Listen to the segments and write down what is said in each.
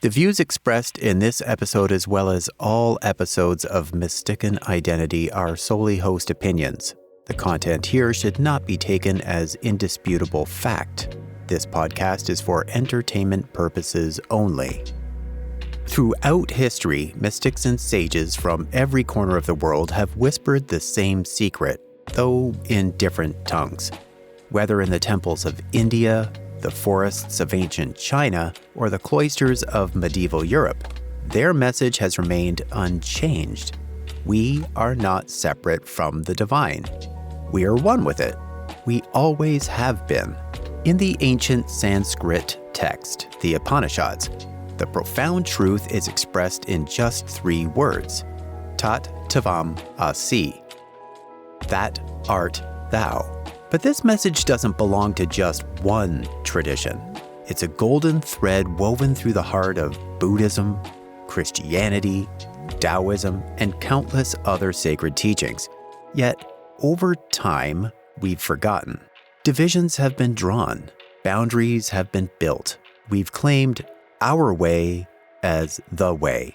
The views expressed in this episode, as well as all episodes of Mystican Identity, are solely host opinions. The content here should not be taken as indisputable fact. This podcast is for entertainment purposes only. Throughout history, mystics and sages from every corner of the world have whispered the same secret, though in different tongues. Whether in the temples of India, the forests of ancient China, or the cloisters of medieval Europe, their message has remained unchanged. We are not separate from the divine. We are one with it. We always have been. In the ancient Sanskrit text, the Upanishads, the profound truth is expressed in just 3 words: Tat Tvam Asi. That art thou. But this message doesn't belong to just one tradition. It's a golden thread woven through the heart of Buddhism, Christianity, Taoism, and countless other sacred teachings. Yet, over time, we've forgotten. Divisions have been drawn. Boundaries have been built. We've claimed our way as the way.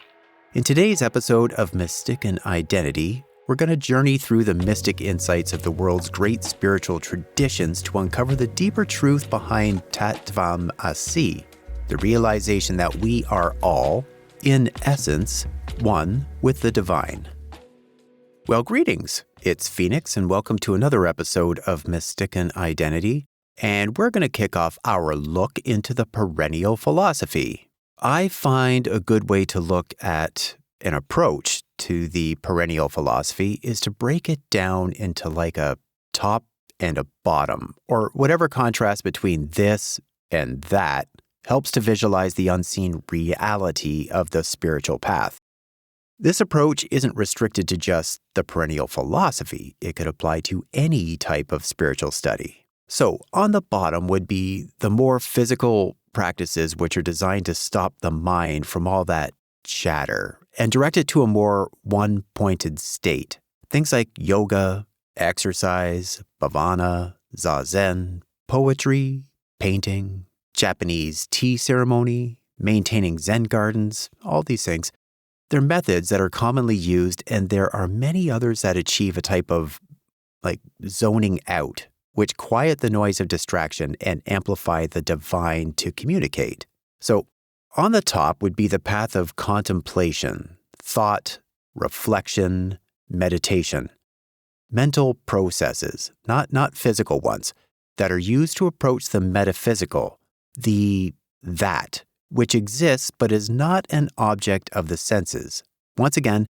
In today's episode of Mystican Identity, we're going to journey through the mystic insights of the world's great spiritual traditions to uncover the deeper truth behind Tat Tvam Asi, the realization that we are all, in essence, one with the divine. Well, greetings. It's Phoenix, and welcome to another episode of Mystican Identity, and we're going to kick off our look into the perennial philosophy. I find a good way to look at an approach to the perennial philosophy is to break it down into like a top and a bottom, or whatever contrast between this and that helps to visualize the unseen reality of the spiritual path. This approach isn't restricted to just the perennial philosophy. It could apply to any type of spiritual study. So on the bottom would be the more physical practices which are designed to stop the mind from all that chatter and direct it to a more one-pointed state. Things like yoga, exercise, bhavana, zazen, poetry, painting, Japanese tea ceremony, maintaining Zen gardens, all these things. They're methods that are commonly used, and there are many others that achieve a type of zoning out, which quiet the noise of distraction and amplify the divine to communicate. So on the top would be the path of contemplation, thought, reflection, meditation. Mental processes, not physical ones, that are used to approach the metaphysical, the that, which exists but is not an object of the senses. Once again,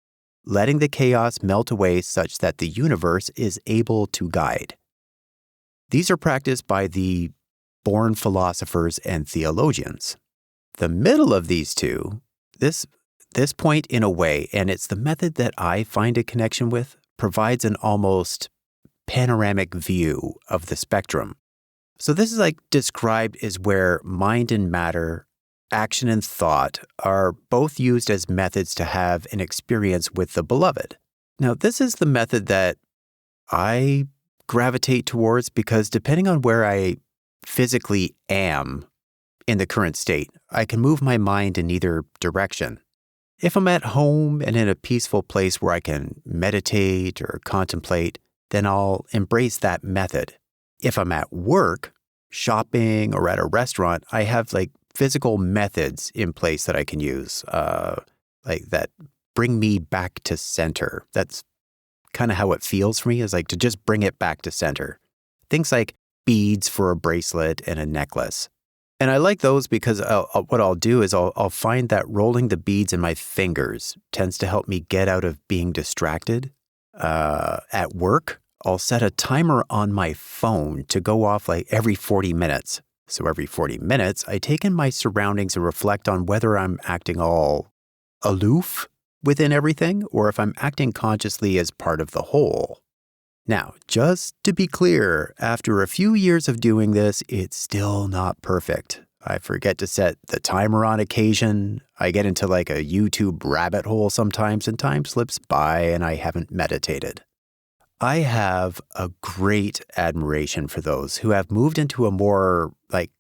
letting the chaos melt away such that the universe is able to guide. These are practiced by the born philosophers and theologians. The middle of these two, this point in a way, and it's the method that I find a connection with, provides an almost panoramic view of the spectrum. So this is described as where mind and matter, action and thought are both used as methods to have an experience with the beloved. Now, this is the method that I gravitate towards because depending on where I physically am in the current state, I can move my mind in either direction. If I'm at home and in a peaceful place where I can meditate or contemplate, then I'll embrace that method. If I'm at work, shopping, or at a restaurant, I have physical methods in place that I can use, that bring me back to center. That's kind of how it feels for me, is to just bring it back to center. Things like beads for a bracelet and a necklace. And I like those because what I'll do is I'll find that rolling the beads in my fingers tends to help me get out of being distracted. At work, I'll set a timer on my phone to go off every 40 minutes. So every 40 minutes, I take in my surroundings and reflect on whether I'm acting all aloof within everything or if I'm acting consciously as part of the whole. Now, just to be clear, after a few years of doing this, it's still not perfect. I forget to set the timer on occasion. I get into a YouTube rabbit hole sometimes, and time slips by and I haven't meditated. I have a great admiration for those who have moved into a more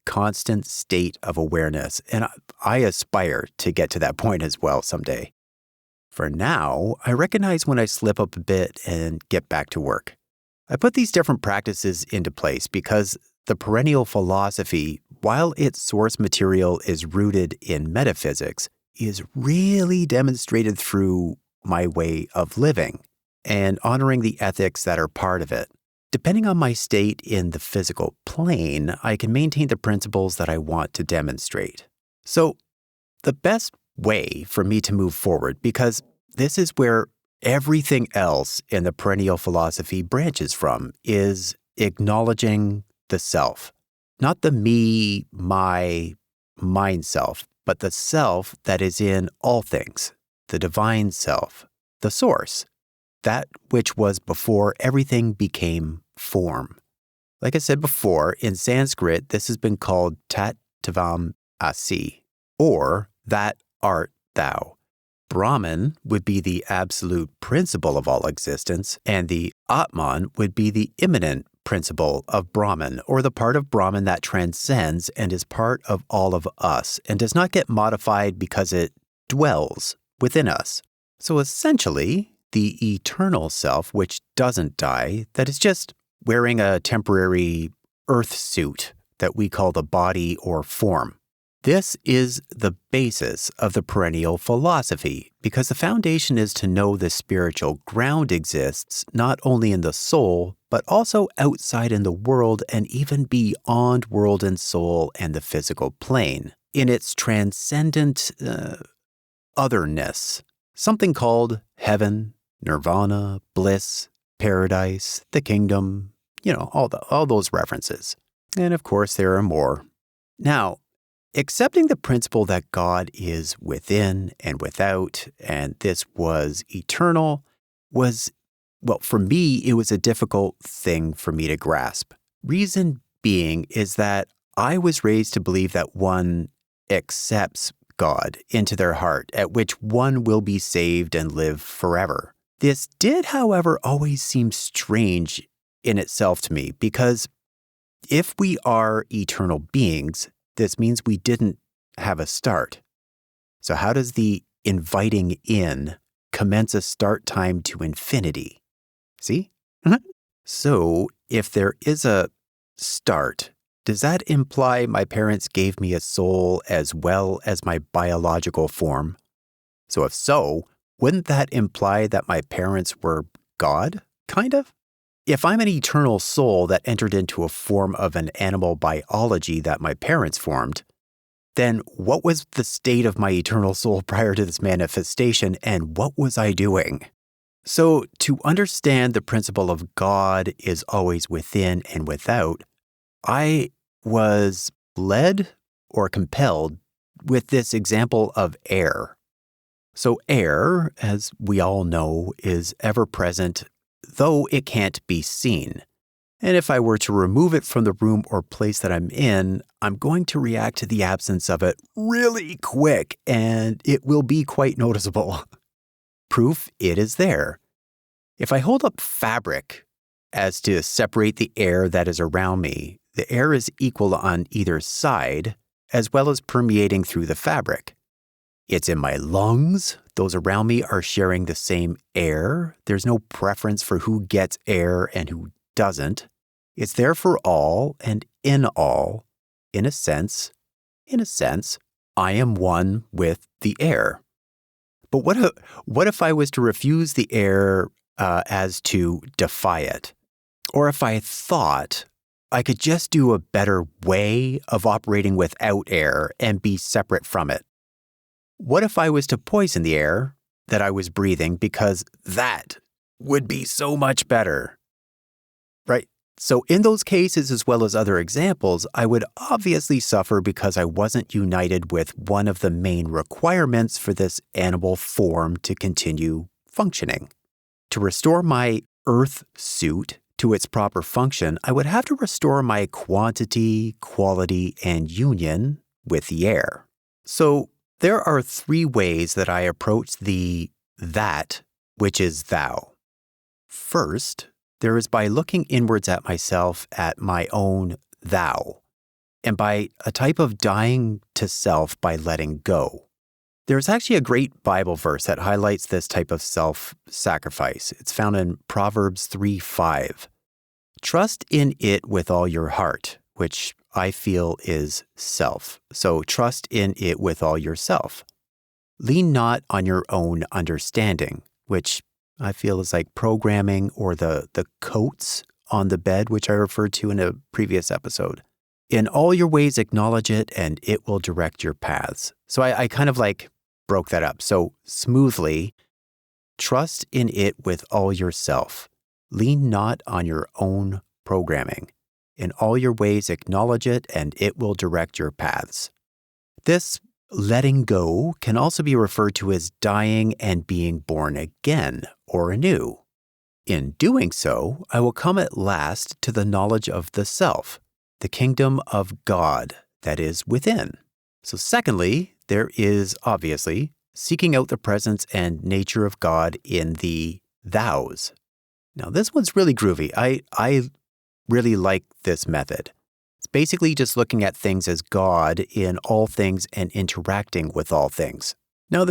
constant state of awareness, and I aspire to get to that point as well someday. For now, I recognize when I slip up a bit and get back to work. I put these different practices into place because the perennial philosophy, while its source material is rooted in metaphysics, is really demonstrated through my way of living and honoring the ethics that are part of it. Depending on my state in the physical plane, I can maintain the principles that I want to demonstrate. So, the best way for me to move forward, because this is where everything else in the perennial philosophy branches from, is acknowledging the self. Not the me, my, mine self, but the self that is in all things, the divine self, the source, that which was before everything became form. Like I said before, in Sanskrit, this has been called Tat Tvam Asi, or that art thou. Brahman would be the absolute principle of all existence, and the Atman would be the immanent principle of Brahman, or the part of Brahman that transcends and is part of all of us, and does not get modified because it dwells within us. So essentially, the eternal self, which doesn't die, that is just wearing a temporary earth suit that we call the body or form. This is the basis of the perennial philosophy, because the foundation is to know the spiritual ground exists not only in the soul, but also outside in the world and even beyond world and soul and the physical plane, in its transcendent otherness, something called heaven, nirvana, bliss, paradise, the kingdom, all those references. And of course, there are more. Now, accepting the principle that God is within and without, and this was eternal, for me, it was a difficult thing for me to grasp. Reason being is that I was raised to believe that one accepts God into their heart, at which one will be saved and live forever. This did, however, always seem strange in itself to me, because if we are eternal beings, this means we didn't have a start. So how does the inviting in commence a start time to infinity? See? So if there is a start, does that imply my parents gave me a soul as well as my biological form? So if so, wouldn't that imply that my parents were God, kind of? If I'm an eternal soul that entered into a form of an animal biology that my parents formed, then what was the state of my eternal soul prior to this manifestation, and what was I doing? So to understand the principle of God is always within and without, I was led or compelled with this example of air. So air, as we all know, is ever present, though it can't be seen. And if I were to remove it from the room or place that I'm in, I'm going to react to the absence of it really quick, and it will be quite noticeable. Proof it is there. If I hold up fabric as to separate the air that is around me, the air is equal on either side, as well as permeating through the fabric. It's in my lungs. Those around me are sharing the same air. There's no preference for who gets air and who doesn't. It's there for all and in all. In a sense, I am one with the air. But what if I was to refuse the air as to defy it? Or if I thought I could just do a better way of operating without air and be separate from it? What if I was to poison the air that I was breathing, because that would be so much better? Right? So in those cases, as well as other examples, I would obviously suffer because I wasn't united with one of the main requirements for this animal form to continue functioning. To restore my earth suit to its proper function, I would have to restore my quantity, quality, and union with the air. So there are three ways that I approach the that which is thou. First, there is by looking inwards at myself, at my own thou, and by a type of dying to self by letting go. There's actually a great Bible verse that highlights this type of self-sacrifice. It's found in Proverbs 3:5. Trust in it with all your heart, which I feel is self. So trust in it with all yourself. Lean not on your own understanding, which I feel is like programming or the coats on the bed, which I referred to in a previous episode. In all your ways acknowledge it, and it will direct your paths. So I kind of like broke that up. So smoothly, trust in it with all yourself. Lean not on your own programming. In all your ways acknowledge it, and it will direct your paths. This letting go can also be referred to as dying and being born again or anew. In doing so, I will come at last to the knowledge of the self, the kingdom of God that is within. So secondly, there is obviously seeking out the presence and nature of God in the thous. Now this one's really groovy. I really like this method. It's basically just looking at things as God in all things and interacting with all things. Now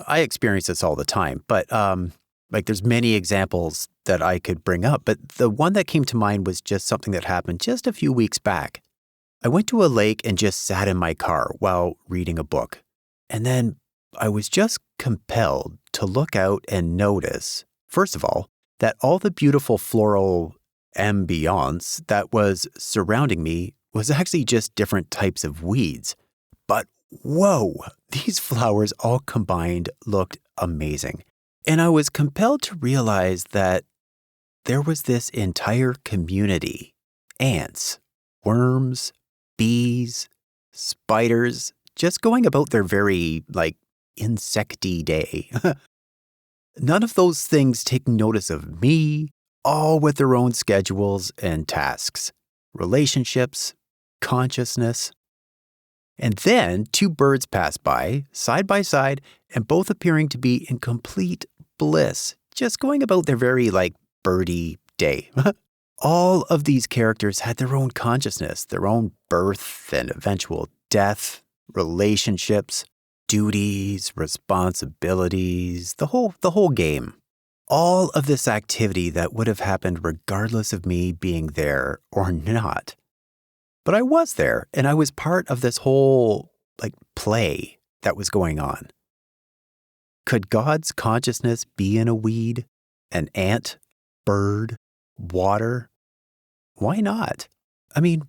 I experience this all the time, but there's many examples that I could bring up, but the one that came to mind was just something that happened just a few weeks back. I went to a lake and just sat in my car while reading a book. And then I was just compelled to look out and notice, first of all, that all the beautiful floral ambiance that was surrounding me was actually just different types of weeds. But whoa, these flowers all combined looked amazing. And I was compelled to realize that there was this entire community, ants, worms, bees, spiders, just going about their very, insecty day. None of those things taking notice of me, all with their own schedules and tasks, relationships, consciousness. And then 2 birds passed by, side by side, and both appearing to be in complete bliss, just going about their very, birdie day. All of these characters had their own consciousness, their own birth and eventual death, relationships, duties, responsibilities, the whole game. All of this activity that would have happened regardless of me being there or not. But I was there, and I was part of this whole, play that was going on. Could God's consciousness be in a weed, an ant, bird, water? Why not?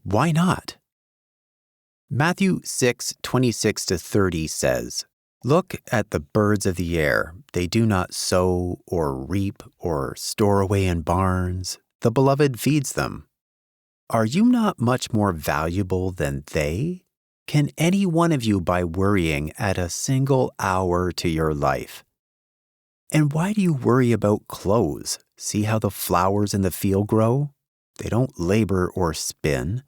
Why not? Matthew 6:26-30 says, "Look at the birds of the air. They do not sow or reap or store away in barns. The Beloved feeds them. Are you not much more valuable than they? Can any one of you, by worrying, add a single hour to your life? And why do you worry about clothes? See how the flowers in the field grow? They don't labor or spin.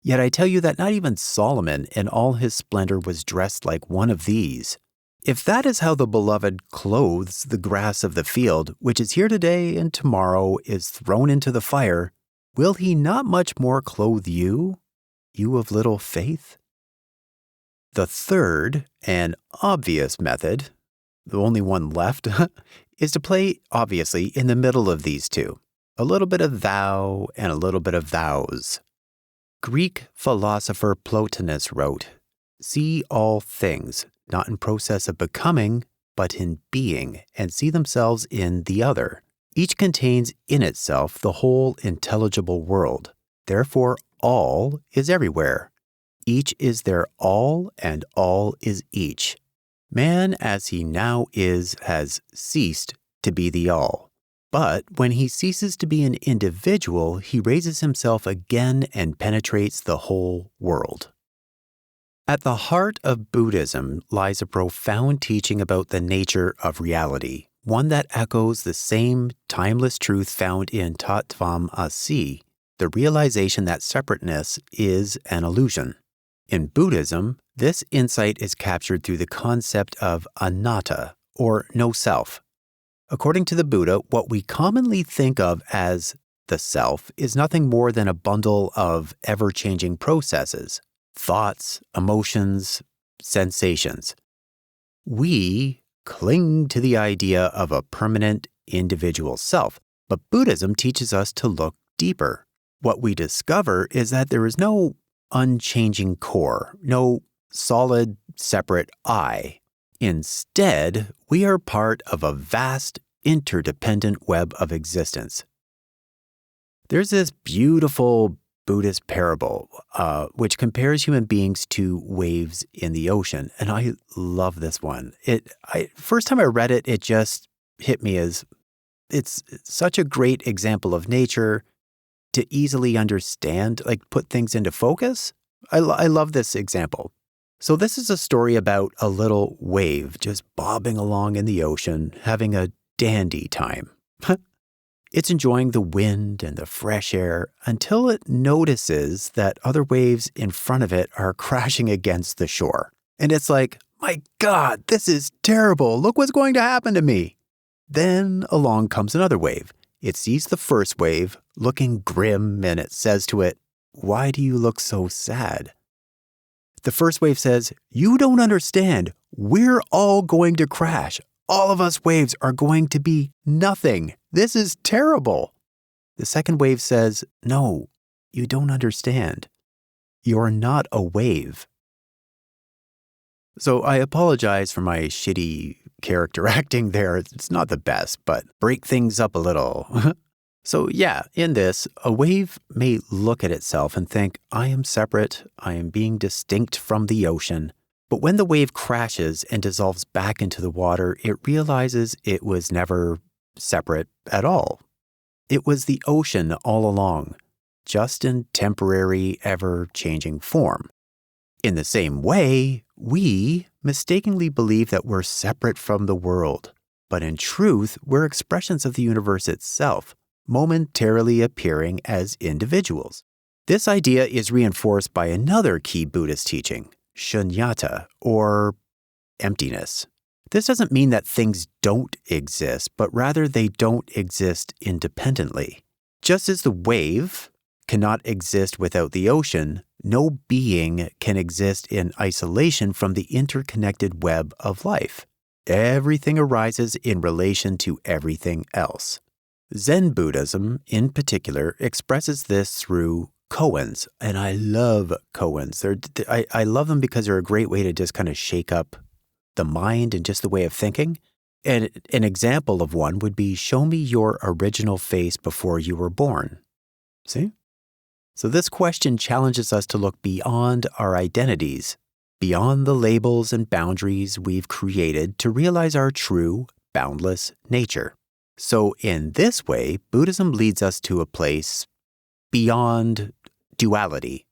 Yet I tell you that not even Solomon in all his splendor was dressed like one of these. If that is how the Beloved clothes the grass of the field, which is here today and tomorrow is thrown into the fire, will he not much more clothe you, you of little faith?" The third and obvious method, the only one left, is to play, obviously, in the middle of these two. A little bit of thou and a little bit of thous. Greek philosopher Plotinus wrote, "See all things, not in process of becoming, but in being, and see themselves in the other. Each contains in itself the whole intelligible world. Therefore, all is everywhere. Each is their all, and all is each. Man, as he now is, has ceased to be the all. But when he ceases to be an individual, he raises himself again and penetrates the whole world." At the heart of Buddhism lies a profound teaching about the nature of reality, one that echoes the same timeless truth found in Tat Tvam Asi, the realization that separateness is an illusion. In Buddhism, this insight is captured through the concept of anatta, or no self. According to the Buddha, what we commonly think of as The self is nothing more than a bundle of ever-changing processes, thoughts, emotions, sensations. We cling to the idea of a permanent individual self, but Buddhism teaches us to look deeper. What we discover is that there is no unchanging core, no solid, separate I. Instead, we are part of a vast, interdependent web of existence. There's this beautiful Buddhist parable, which compares human beings to waves in the ocean, and I love this one. First time I read it, it just hit me as it's such a great example of nature to easily understand, like put things into focus. I love this example. So this is a story about a little wave just bobbing along in the ocean, having a dandy time. It's enjoying the wind and the fresh air until it notices that other waves in front of it are crashing against the shore. And it's like, my God, this is terrible. Look what's going to happen to me. Then along comes another wave. It sees the first wave looking grim and it says to it, "Why do you look so sad?" The first wave says, "You don't understand. We're all going to crash. All of us waves are going to be nothing. This is terrible." The second wave says, "No, you don't understand. You're not a wave." So I apologize for my shitty character acting there. It's not the best, but break things up a little. So yeah, in this, a wave may look at itself and think, I am separate, I am being distinct from the ocean. But when the wave crashes and dissolves back into the water, it realizes it was never separate at all. It was the ocean all along, just in temporary, ever-changing form. In the same way, we mistakenly believe that we're separate from the world, but in truth, we're expressions of the universe itself, momentarily appearing as individuals. This idea is reinforced by another key Buddhist teaching, shunyata, or emptiness. This doesn't mean that things don't exist, but rather they don't exist independently. Just as the wave cannot exist without the ocean, no being can exist in isolation from the interconnected web of life. Everything arises in relation to everything else. Zen Buddhism, in particular, expresses this through koans, and I love koans. I love them because they're a great way to just kind of shake up the mind and just the way of thinking. And an example of one would be, show me your original face before you were born. See? So this question challenges us to look beyond our identities, beyond the labels and boundaries we've created to realize our true, boundless nature. So in this way, Buddhism leads us to a place beyond duality.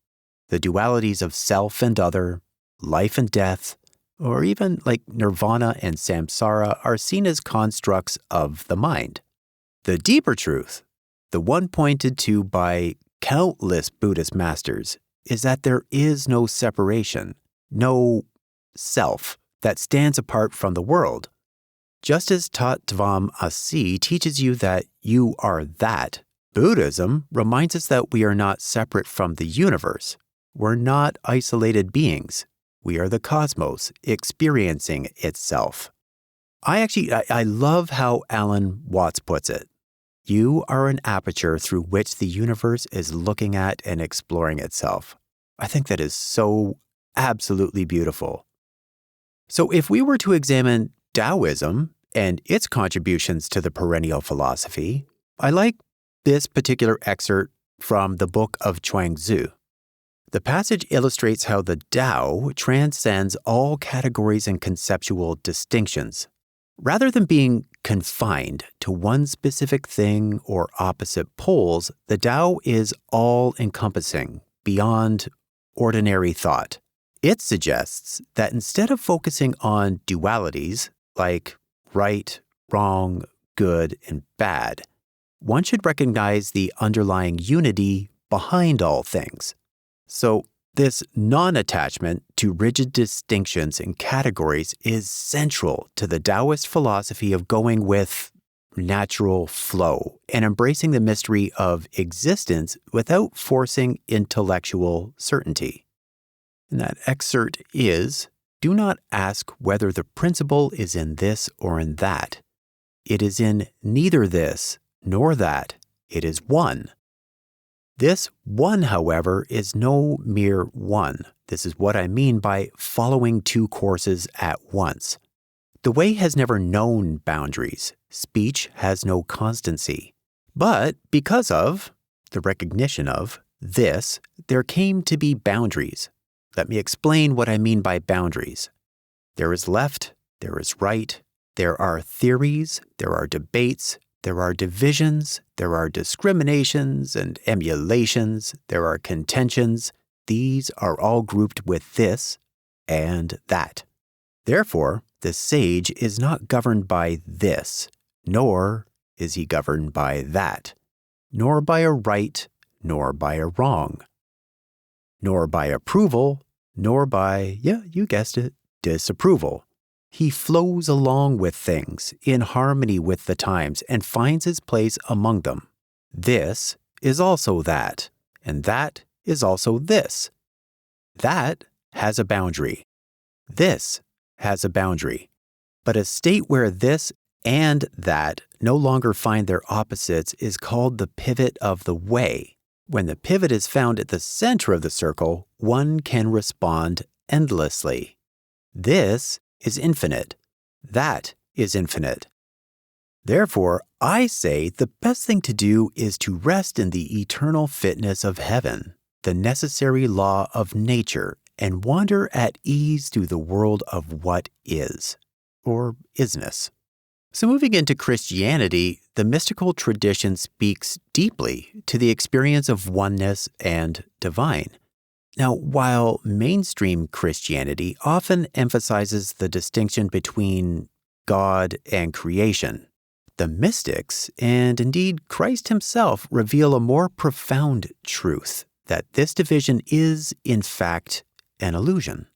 The dualities of self and other, life and death, or even like nirvana and samsara are seen as constructs of the mind. The deeper truth, the one pointed to by countless Buddhist masters, is that there is no separation, no self that stands apart from the world. Just as Tat Tvam Asi teaches you that you are that, Buddhism reminds us that we are not separate from the universe. We're not isolated beings. We are the cosmos experiencing itself. I love how Alan Watts puts it. You are an aperture through which the universe is looking at and exploring itself. I think that is so absolutely beautiful. So if we were to examine Taoism and its contributions to the perennial philosophy, I like this particular excerpt from the Book of Chuang-Tzu. The passage illustrates how the Tao transcends all categories and conceptual distinctions. Rather than being confined to one specific thing or opposite poles, the Tao is all-encompassing, beyond ordinary thought. It suggests that instead of focusing on dualities like right, wrong, good, and bad, one should recognize the underlying unity behind all things. So, this non-attachment to rigid distinctions and categories is central to the Taoist philosophy of going with natural flow and embracing the mystery of existence without forcing intellectual certainty. And that excerpt is, do not ask whether the principle is in this or in that. It is in neither this nor that. It is one. This one, however, is no mere one. This is what I mean by following two courses at once. The way has never known boundaries. Speech has no constancy. But because of, the recognition of, this, there came to be boundaries. Let me explain what I mean by boundaries. There is left, there is right, there are theories, there are debates, there are divisions, there are discriminations and emulations, there are contentions. These are all grouped with this and that. Therefore, the sage is not governed by this, nor is he governed by that, nor by a right, nor by a wrong, nor by approval, nor by, you guessed it, disapproval. He flows along with things, in harmony with the times, and finds his place among them. This is also that, and that is also this. That has a boundary. This has a boundary. But a state where this and that no longer find their opposites is called the pivot of the way. When the pivot is found at the center of the circle, one can respond endlessly. This is infinite. That is infinite. Therefore, I say the best thing to do is to rest in the eternal fitness of heaven, the necessary law of nature, and wander at ease through the world of what is, or isness. So moving into Christianity, the mystical tradition speaks deeply to the experience of oneness and divine. Now, while mainstream Christianity often emphasizes the distinction between God and creation, the mystics, and indeed Christ himself, reveal a more profound truth, that this division is, in fact, an illusion.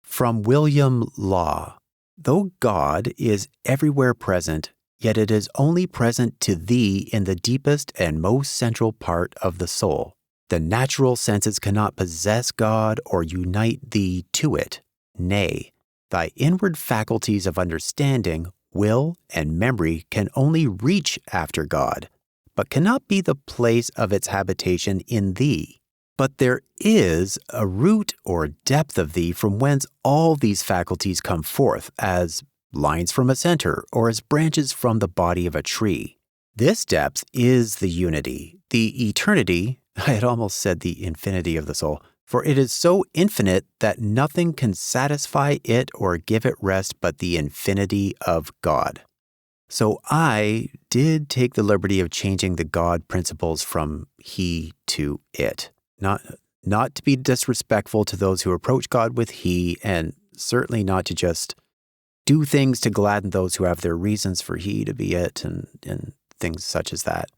From William Law, though God is everywhere present, yet it is only present to thee in the deepest and most central part of the soul. The natural senses cannot possess God or unite thee to it. Nay, thy inward faculties of understanding, will, and memory can only reach after God, but cannot be the place of its habitation in thee. But there is a root or depth of thee from whence all these faculties come forth, as lines from a center, or as branches from the body of a tree. This depth is the unity, the eternity, I had almost said the infinity of the soul, for it is so infinite that nothing can satisfy it or give it rest but the infinity of God. So I did take the liberty of changing the God principles from he to it. Not to be disrespectful to those who approach God with he, and certainly not to just do things to gladden those who have their reasons for he to be it and things such as that.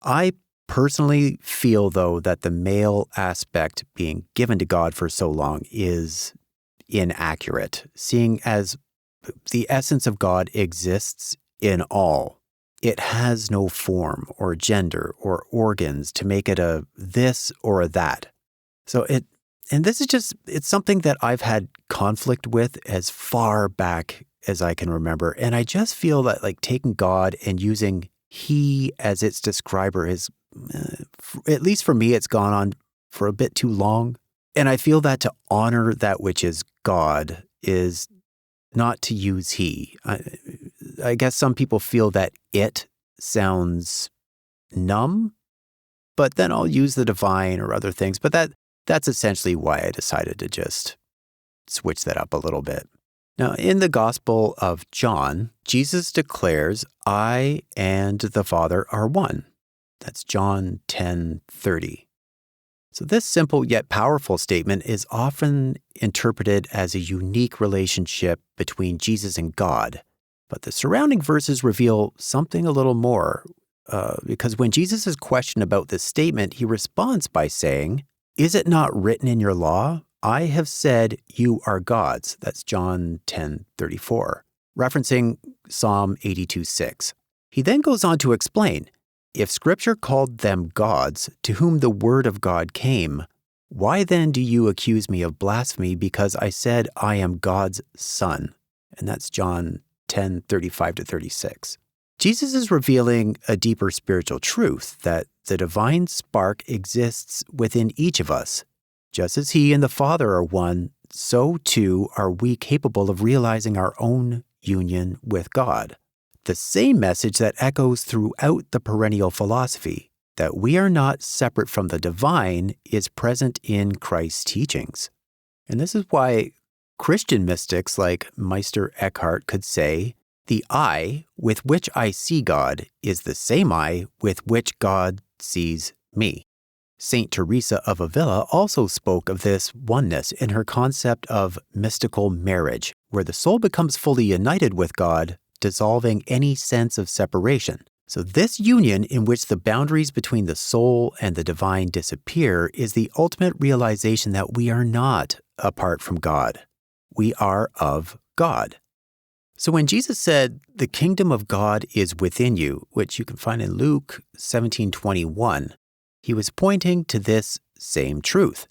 I personally feel, though, that the male aspect being given to God for so long is inaccurate, seeing as the essence of God exists in all. It has no form or gender or organs to make it a this or a that. So it's something that I've had conflict with as far back as I can remember. And I just feel that like taking God and using he as its describer is, at least for me, it's gone on for a bit too long. And I feel that to honor that which is God is not to use he. I guess some people feel that it sounds numb, but then I'll use the divine or other things. But that's essentially why I decided to just switch that up a little bit. Now, in the Gospel of John, Jesus declares, I and the Father are one. That's John 10:30. So this simple yet powerful statement is often interpreted as a unique relationship between Jesus and God. But the surrounding verses reveal something a little more, because when Jesus is questioned about this statement, he responds by saying, is it not written in your law? I have said you are gods. That's John 10:34, referencing Psalm 82:6. He then goes on to explain, if Scripture called them gods to whom the word of God came, why then do you accuse me of blasphemy because I said I am God's son? And that's John 10:35-36. Jesus is revealing a deeper spiritual truth that the divine spark exists within each of us. Just as He and the Father are one, so too are we capable of realizing our own union with God. The same message that echoes throughout the perennial philosophy, that we are not separate from the divine, is present in Christ's teachings. And this is why Christian mystics like Meister Eckhart could say, the eye with which I see God is the same eye with which God sees me. Saint Teresa of Avila also spoke of this oneness in her concept of mystical marriage, where the soul becomes fully united with God, dissolving any sense of separation. So this union in which the boundaries between the soul and the divine disappear is the ultimate realization that we are not apart from God. We are of God. So when Jesus said, the kingdom of God is within you, which you can find in Luke 17:21, He was pointing to this same truth.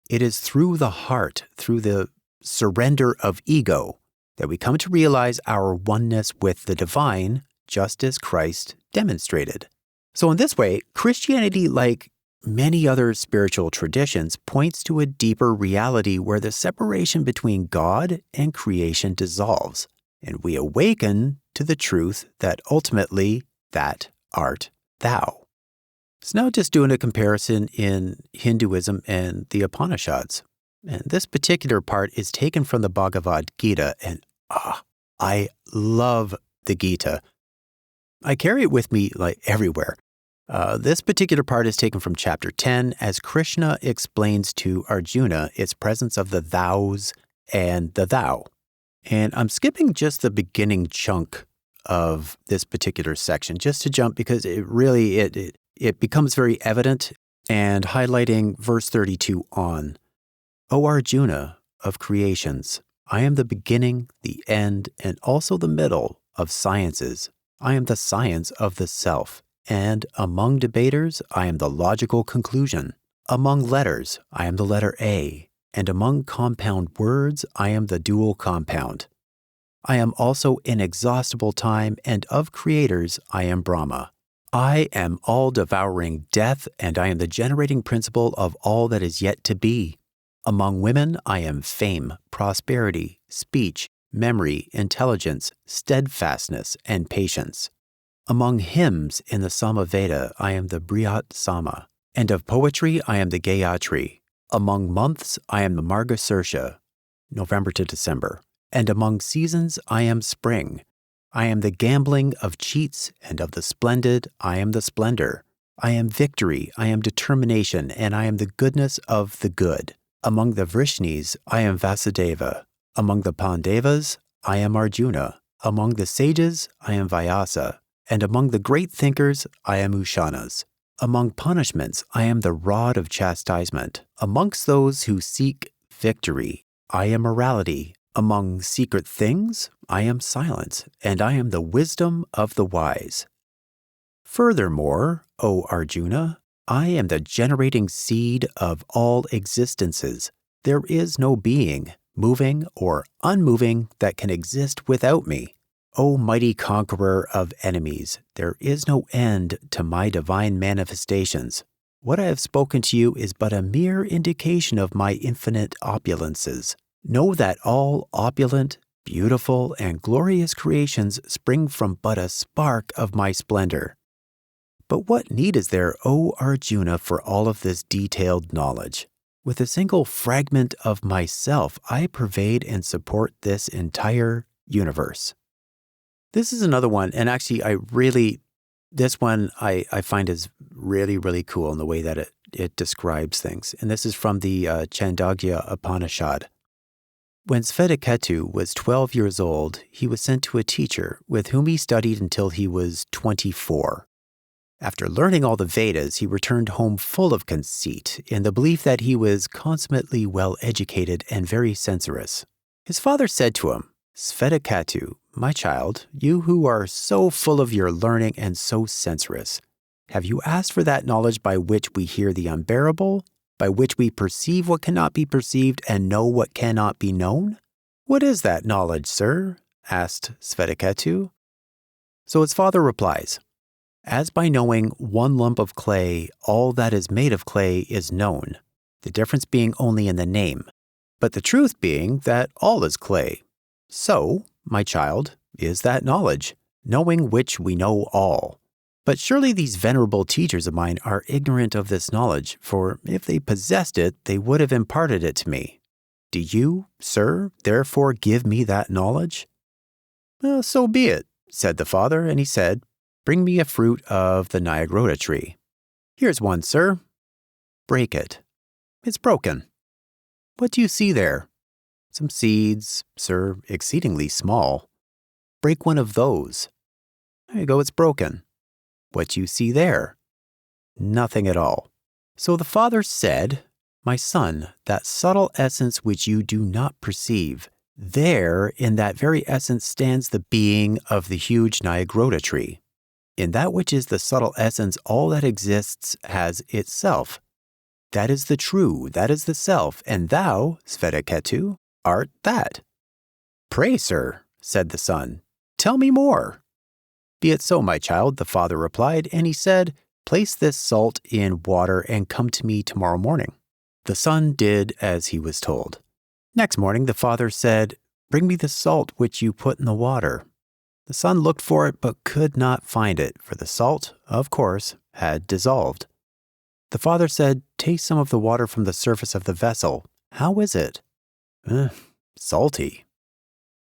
It is through the heart, through the surrender of ego, that we come to realize our oneness with the divine, just as Christ demonstrated. So in this way, Christianity, like many other spiritual traditions, points to a deeper reality where the separation between God and creation dissolves, and we awaken to the truth that ultimately that art thou. So now just doing a comparison in Hinduism and the Upanishads. And this particular part is taken from the Bhagavad Gita, and I love the Gita. I carry it with me like everywhere. This particular part is taken from chapter 10 as Krishna explains to Arjuna its presence of the thous and the thou. And I'm skipping just the beginning chunk of this particular section just to jump because it becomes very evident, and highlighting verse 32 on. O Arjuna of creations, I am the beginning, the end, and also the middle of sciences. I am the science of the self, and among debaters I am the logical conclusion. Among letters I am the letter A, and among compound words I am the dual compound. I am also inexhaustible time, and of creators I am Brahma. I am all-devouring death, and I am the generating principle of all that is yet to be. Among women I am fame, prosperity, speech, memory, intelligence, steadfastness, and patience. Among hymns in the Samaveda I am the Brihat Sama, and of poetry I am the Gayatri. Among months I am the Margasirsha, November to December, and among seasons I am spring. I am the gambling of cheats, and of the splendid I am the splendor. I am victory, I am determination, and I am the goodness of the good. Among the Vrishnis I am Vasudeva. Among the Pandavas I am Arjuna. Among the sages I am Vyasa. And among the great thinkers I am Ushanas. Among punishments I am the rod of chastisement. Amongst those who seek victory I am morality. Among secret things I am silence, and I am the wisdom of the wise. Furthermore, O Arjuna, I am the generating seed of all existences. There is no being, moving or unmoving, that can exist without me. O mighty conqueror of enemies, there is no end to my divine manifestations. What I have spoken to you is but a mere indication of my infinite opulences. Know that all opulent, beautiful, and glorious creations spring from but a spark of my splendor. But what need is there, O Arjuna, for all of this detailed knowledge? With a single fragment of myself, I pervade and support this entire universe. This is another one, and actually this one I find is really, really cool in the way that it describes things. And this is from the Chandogya Upanishad. When Svetaketu was 12 years old, he was sent to a teacher with whom he studied until he was 24. After learning all the Vedas, he returned home full of conceit, in the belief that he was consummately well educated and very censorious. His father said to him, Svedakatu, my child, you who are so full of your learning and so sensuous, have you asked for that knowledge by which we hear the unbearable, by which we perceive what cannot be perceived and know what cannot be known? What is that knowledge, sir? Asked Svedakatu. So his father replies, as by knowing one lump of clay, all that is made of clay is known, the difference being only in the name, but the truth being that all is clay. So, my child, is that knowledge, knowing which we know all. But surely these venerable teachers of mine are ignorant of this knowledge, for if they possessed it, they would have imparted it to me. Do you, sir, therefore give me that knowledge? Well, so be it, said the father, and he said, bring me a fruit of the Nyagrota tree. Here's one, sir. Break it. It's broken. What do you see there? Some seeds, sir, exceedingly small. Break one of those. There you go, it's broken. What do you see there? Nothing at all. So the father said, my son, that subtle essence which you do not perceive, there in that very essence stands the being of the huge Nyagrota tree. In that which is the subtle essence, all that exists has itself. That is the true, that is the self, and thou, Svedakatu, art that. Pray, sir, said the son, tell me more. Be it so, my child, the father replied, and he said, place this salt in water and come to me tomorrow morning. The son did as he was told. Next morning the father said, bring me the salt which you put in the water. The son looked for it but could not find it, for the salt, of course, had dissolved. The father said, taste some of the water from the surface of the vessel. How is it? Salty.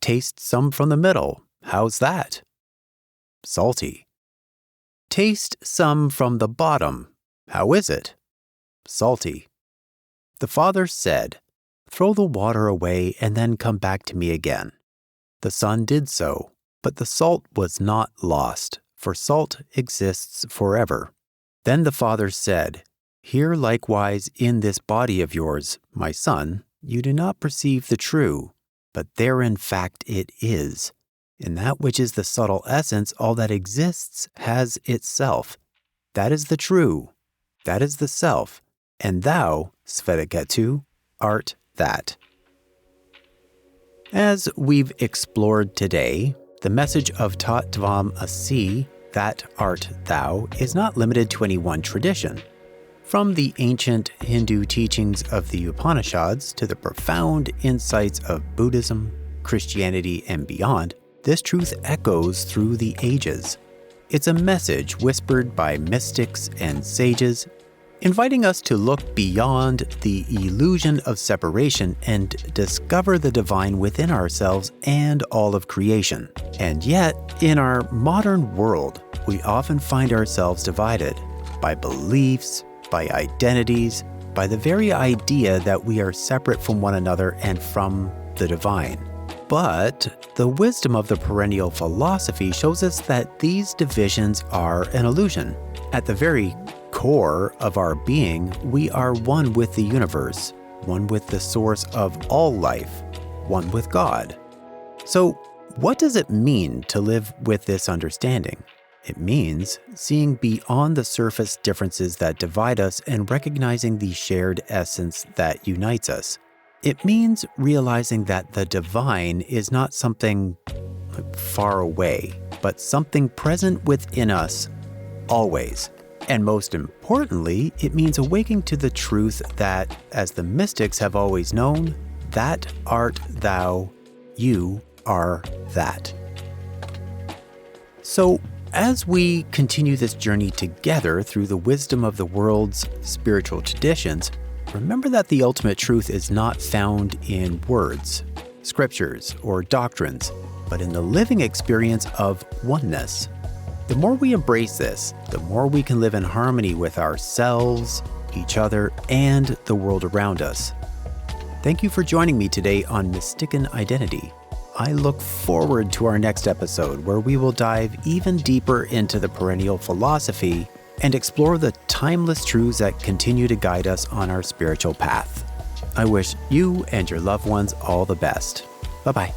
Taste some from the middle. How's that? Salty. Taste some from the bottom. How is it? Salty. The father said, throw the water away and then come back to me again. The son did so, but the salt was not lost, for salt exists forever. Then the father said, here likewise in this body of yours, my son, you do not perceive the true, but there in fact it is. In that which is the subtle essence, all that exists has itself. That is the true, that is the self, and thou, Svedakatu, art that. As we've explored today, the message of Tat Tvam Asi, that art thou, is not limited to any one tradition. From the ancient Hindu teachings of the Upanishads to the profound insights of Buddhism, Christianity, and beyond, this truth echoes through the ages. It's a message whispered by mystics and sages, inviting us to look beyond the illusion of separation and discover the divine within ourselves and all of creation. And yet, in our modern world, we often find ourselves divided by beliefs, by identities, by the very idea that we are separate from one another and from the divine. But the wisdom of the perennial philosophy shows us that these divisions are an illusion. At the very core of our being, we are one with the universe, one with the source of all life, one with God. So, what does it mean to live with this understanding? It means seeing beyond the surface differences that divide us and recognizing the shared essence that unites us. It means realizing that the divine is not something far away, but something present within us, always. And most importantly, it means awaking to the truth that, as the mystics have always known, that art thou, you are that. So, as we continue this journey together through the wisdom of the world's spiritual traditions, remember that the ultimate truth is not found in words, scriptures, or doctrines, but in the living experience of oneness. The more we embrace this, the more we can live in harmony with ourselves, each other, and the world around us. Thank you for joining me today on Mystican Identity. I look forward to our next episode where we will dive even deeper into the perennial philosophy and explore the timeless truths that continue to guide us on our spiritual path. I wish you and your loved ones all the best. Bye-bye.